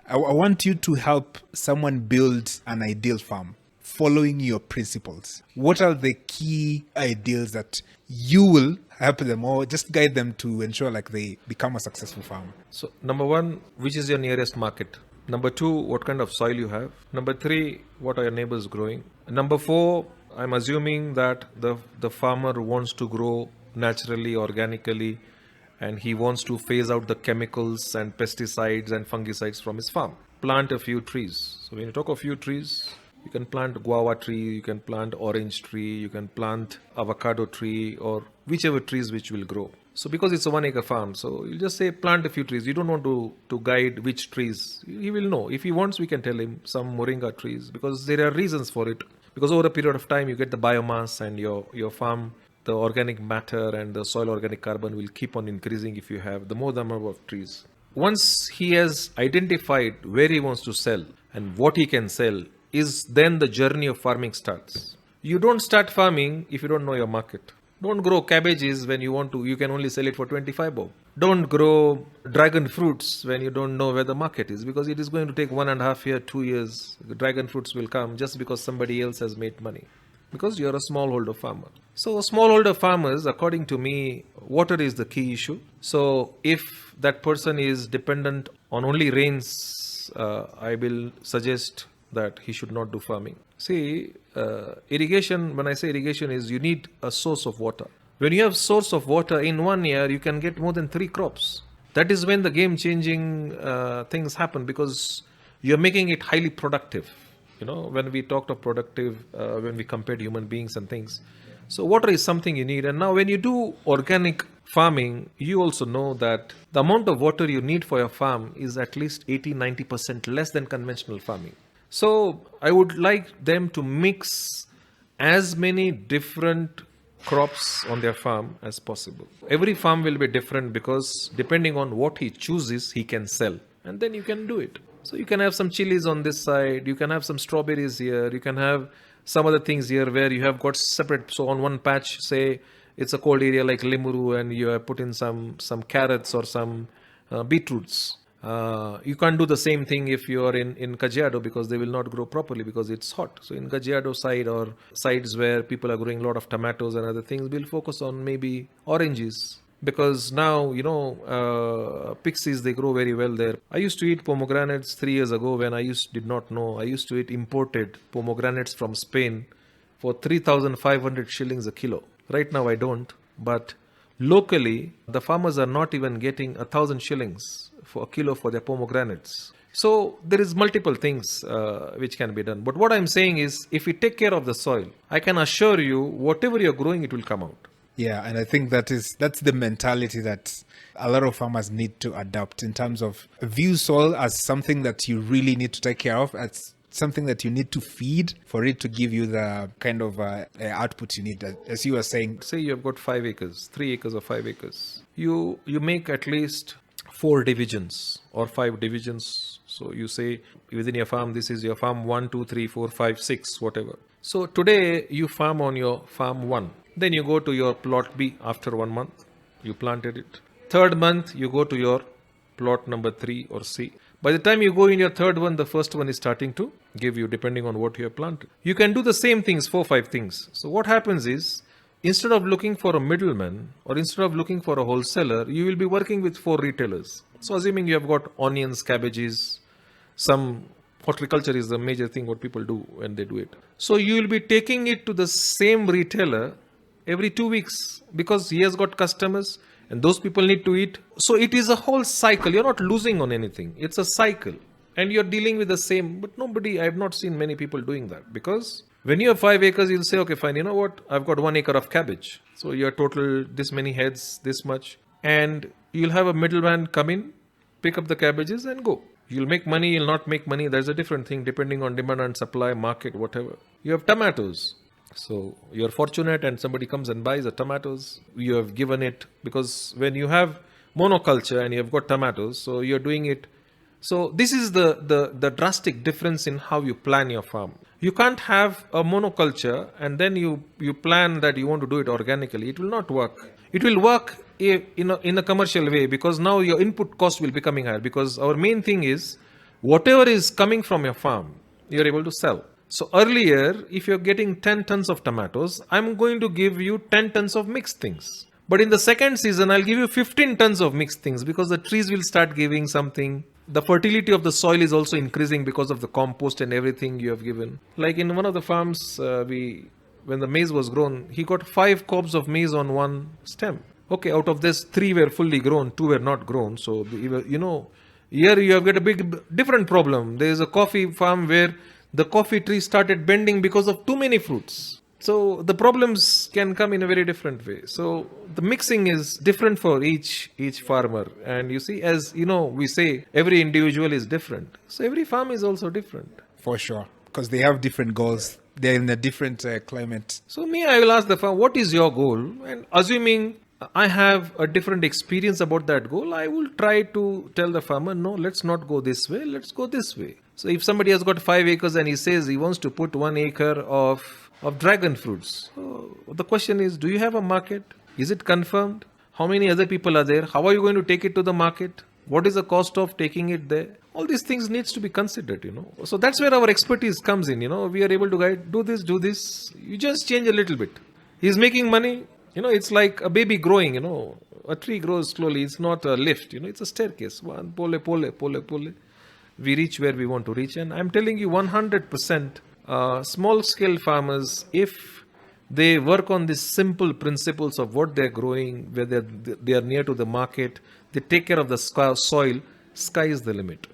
I want you to help someone build an ideal farm following your principles. What are the key ideals that you will help them or just guide them to ensure like they become a successful farmer? So, number one, which is your nearest market? Number two, what kind of soil you have? Number three, what are your neighbors growing? Number four, I'm assuming that the farmer wants to grow naturally, organically, and he wants to phase out the chemicals and pesticides and fungicides from his farm. Plant a few trees. So when you talk of few trees, you can plant guava tree, you can plant orange tree, you can plant avocado tree, or whichever trees which will grow. So because it's a 1 acre farm, so you just say plant a few trees. You don't want to guide which trees. He will know. If he wants, we can tell him some moringa trees because there are reasons for it. Because over a period of time, you get the biomass and your farm, the organic matter and the soil organic carbon will keep on increasing if you have the more the number of trees. Once he has identified where he wants to sell and what he can sell, is then the journey of farming starts. You don't start farming if you don't know your market. Don't grow cabbages when you can only sell it for 25 bob. Don't grow dragon fruits when you don't know where the market is because it is going to take 1.5 years, 2 years. The dragon fruits will come just because somebody else has made money. Because you're a smallholder farmer. So smallholder farmers, according to me, water is the key issue. So if that person is dependent on only rains, I will suggest that he should not do farming. See, irrigation, when I say irrigation is you need a source of water. When you have source of water in 1 year, you can get more than 3 crops. That is when the game changing things happen because you're making it highly productive. When we talked of productive, when we compared human beings and things. So water is something you need. And now when you do organic farming, you also know that the amount of water you need for your farm is at least 80-90% less than conventional farming. So I would like them to mix as many different crops on their farm as possible. Every farm will be different because depending on what he chooses, he can sell. And then you can do it. So you can have some chilies on this side, you can have some strawberries here, you can have some other things here where you have got separate. So on one patch, say it's a cold area like Limuru and you have put in some carrots or some beetroots. You can't do the same thing if you are in Kajiado because they will not grow properly because it's hot. So in Kajiado side or sides where people are growing a lot of tomatoes and other things, we'll focus on maybe oranges. Because now, pixies, they grow very well there. I used to eat pomegranates 3 years ago when did not know. I used to eat imported pomegranates from Spain for 3,500 shillings a kilo. Right now I don't. But locally, the farmers are not even getting 1,000 shillings for a kilo for their pomegranates. So there is multiple things which can be done. But what I'm saying is, if we take care of the soil, I can assure you, whatever you're growing, it will come out. Yeah, and I think that's the mentality that a lot of farmers need to adopt in terms of view soil as something that you really need to take care of, as something that you need to feed for it to give you the kind of output you need. As you were saying, say you have got 5 acres, 3 acres or 5 acres. You make at least 4 divisions or 5 divisions. So you say within your farm, this is your farm 1, 2, 3, 4, 5, 6, whatever. So today you farm on your farm 1. Then you go to your plot B after 1 month. You planted it. 3rd month, you go to your plot number 3 or C. By the time you go in your 3rd one, the first one is starting to give you depending on what you have planted. You can do the same things, 4-5 things. So what happens is, instead of looking for a middleman or instead of looking for a wholesaler, you will be working with 4 retailers. So assuming you have got onions, cabbages, some horticulture is the major thing what people do when they do it. So you will be taking it to the same retailer every 2 weeks because he has got customers and those people need to eat. So it is a whole cycle. You're not losing on anything. It's a cycle and you're dealing with the same. But I have not seen many people doing that because when you have 5 acres, you'll say, okay, fine, you know what? I've got 1 acre of cabbage. So your total, this many heads, this much. And you'll have a middleman come in, pick up the cabbages and go. You'll make money, you'll not make money. There's a different thing depending on demand and supply, market, whatever. You have tomatoes. So you're fortunate and somebody comes and buys the tomatoes. You have given it because when you have monoculture and you have got tomatoes, so you're doing it. So this is the drastic difference in how you plan your farm. You can't have a monoculture and then you plan that you want to do it organically. It will not work. It will work in a commercial way because now your input cost will be coming higher because our main thing is whatever is coming from your farm, you're able to sell. So earlier, if you're getting 10 tons of tomatoes, I'm going to give you 10 tons of mixed things. But in the second season, I'll give you 15 tons of mixed things because the trees will start giving something. The fertility of the soil is also increasing because of the compost and everything you have given. Like in one of the farms, when the maize was grown, he got 5 cobs of maize on one stem. Okay, out of this, 3 were fully grown, 2 were not grown. So, here you have got a big different problem. There is a coffee farm where the coffee tree started bending because of too many fruits. So the problems can come in a very different way. So the mixing is different for each farmer. And you see, as you know, we say every individual is different. So every farm is also different. For sure, because they have different goals. They're in a different climate. So I will ask the farmer, what is your goal? And assuming I have a different experience about that goal, I will try to tell the farmer, no, let's not go this way, let's go this way. So if somebody has got 5 acres and he says he wants to put 1 acre of dragon fruits, so the question is, do you have a market? Is it confirmed? How many other people are there? How are you going to take it to the market? What is the cost of taking it there? All these things needs to be considered, So that's where our expertise comes in, We are able to guide, do this. You just change a little bit. He's making money. It's like a baby growing, A tree grows slowly. It's not a lift, It's a staircase. One, pole. We reach where we want to reach. And I'm telling you 100%, small scale farmers, if they work on these simple principles of what they're growing, where they are near to the market, they take care of the soil, sky is the limit.